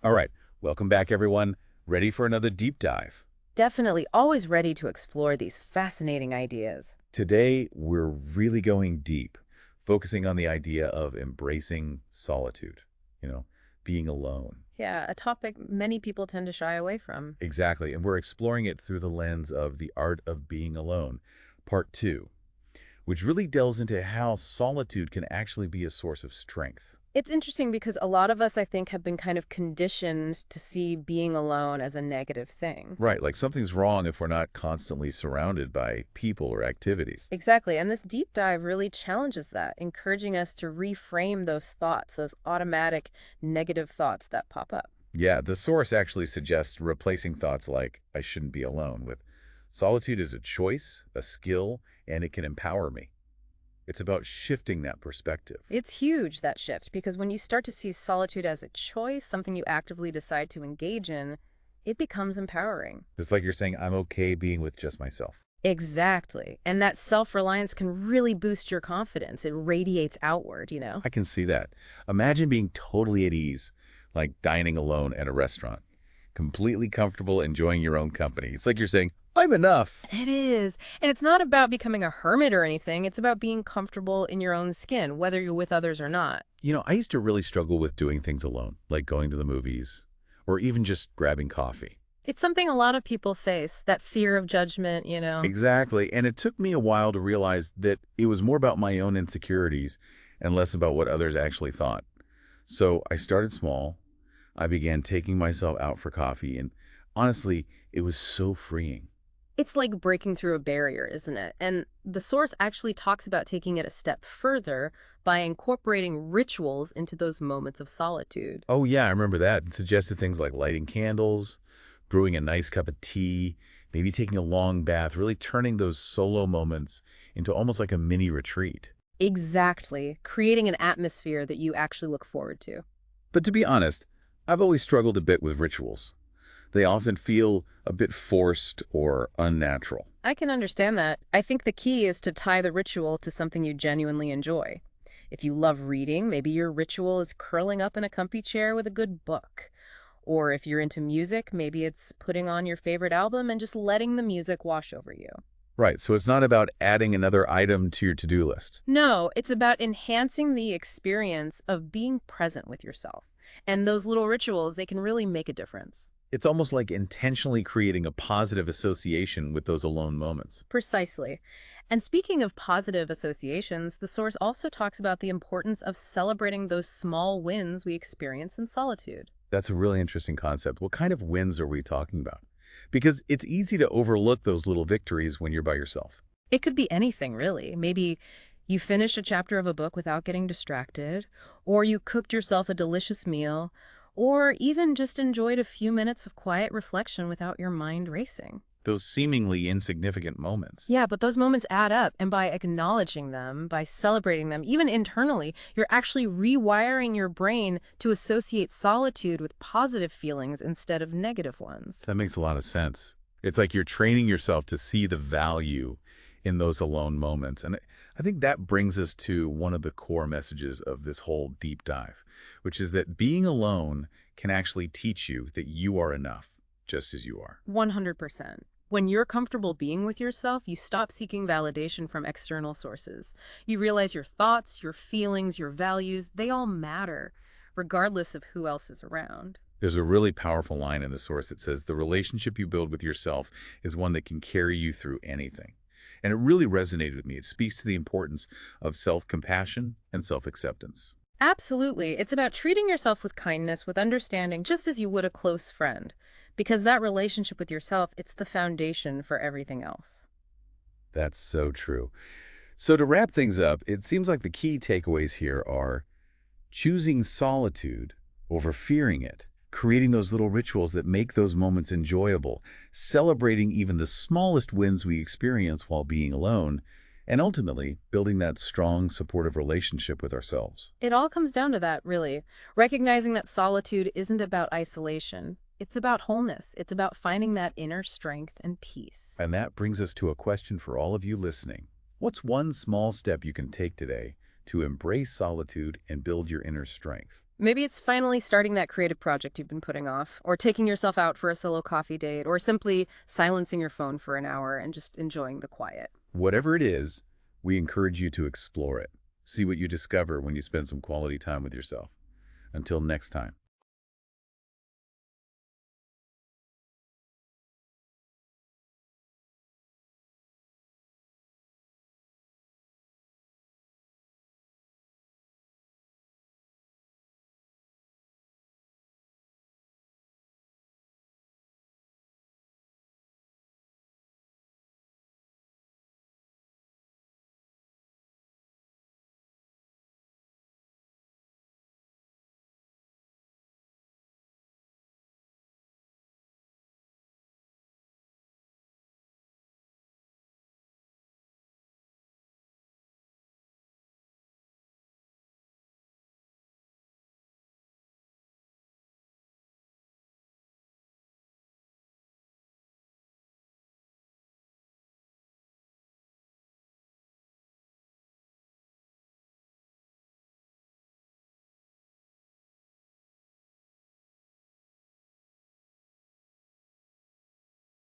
All right, welcome back, everyone. Ready for another deep dive? Definitely always ready to explore these fascinating ideas. Today, we're really going deep, focusing on the idea of embracing solitude, being alone. Yeah, a topic many people tend to shy away from. Exactly, and we're exploring it through the lens of The Art of Being Alone, Part 2, which really delves into how solitude can actually be a source of strength. It's interesting because a lot of us, I think, have been kind of conditioned to see being alone as a negative thing. Right, like something's wrong if we're not constantly surrounded by people or activities. Exactly, and this deep dive really challenges that, encouraging us to reframe those thoughts, those automatic negative thoughts that pop up. Yeah, the source actually suggests replacing thoughts like, I shouldn't be alone, with solitude is a choice, a skill, and it can empower me. It's about shifting that perspective. It's huge, that shift, because when you start to see solitude as a choice, something you actively decide to engage in, it becomes empowering. It's like you're saying, I'm okay being with just myself. Exactly. And that self-reliance can really boost your confidence. It radiates outward. I can see that. Imagine being totally at ease, like dining alone at a restaurant, completely comfortable, enjoying your own company. It's like you're saying, I'm enough. It is. And it's not about becoming a hermit or anything. It's about being comfortable in your own skin, whether you're with others or not. I used to really struggle with doing things alone, like going to the movies or even just grabbing coffee. It's something a lot of people face, that fear of judgment. Exactly. And it took me a while to realize that it was more about my own insecurities and less about what others actually thought. So I started small. I began taking myself out for coffee, and honestly, it was so freeing. It's like breaking through a barrier, isn't it? And the source actually talks about taking it a step further by incorporating rituals into those moments of solitude. Oh, yeah, I remember that. It suggested things like lighting candles, brewing a nice cup of tea, maybe taking a long bath, really turning those solo moments into almost like a mini retreat. Exactly, creating an atmosphere that you actually look forward to. But to be honest, I've always struggled a bit with rituals. They often feel a bit forced or unnatural. I can understand that. I think the key is to tie the ritual to something you genuinely enjoy. If you love reading, maybe your ritual is curling up in a comfy chair with a good book. Or if you're into music, maybe it's putting on your favorite album and just letting the music wash over you. Right, so it's not about adding another item to your to-do list. No, it's about enhancing the experience of being present with yourself. And those little rituals, they can really make a difference. It's almost like intentionally creating a positive association with those alone moments. Precisely. And speaking of positive associations, the source also talks about the importance of celebrating those small wins we experience in solitude. That's a really interesting concept. What kind of wins are we talking about? Because it's easy to overlook those little victories when you're by yourself. It could be anything, really. Maybe you finished a chapter of a book without getting distracted, or you cooked yourself a delicious meal, or even just enjoyed a few minutes of quiet reflection without your mind racing. Those seemingly insignificant moments. Yeah, but those moments add up, and by acknowledging them, by celebrating them, even internally, you're actually rewiring your brain to associate solitude with positive feelings instead of negative ones. That makes a lot of sense. It's like you're training yourself to see the value in those alone moments. And I think that brings us to one of the core messages of this whole deep dive, which is that being alone can actually teach you that you are enough, just as you are. 100%. When you're comfortable being with yourself, you stop seeking validation from external sources. You realize your thoughts, your feelings, your values, they all matter, regardless of who else is around. There's a really powerful line in the source that says the relationship you build with yourself is one that can carry you through anything. And it really resonated with me. It speaks to the importance of self-compassion and self-acceptance. Absolutely. It's about treating yourself with kindness, with understanding, just as you would a close friend. Because that relationship with yourself, it's the foundation for everything else. That's so true. So to wrap things up, it seems like the key takeaways here are choosing solitude over fearing it, creating those little rituals that make those moments enjoyable, celebrating even the smallest wins we experience while being alone, and ultimately building that strong, supportive relationship with ourselves. It all comes down to that, really. Recognizing that solitude isn't about isolation. It's about wholeness. It's about finding that inner strength and peace. And that brings us to a question for all of you listening. What's one small step you can take today to embrace solitude and build your inner strength. Maybe it's finally starting that creative project you've been putting off, or taking yourself out for a solo coffee date, or simply silencing your phone for an hour and just enjoying the quiet. Whatever it is, we encourage you to explore it. See what you discover when you spend some quality time with yourself. Until next time.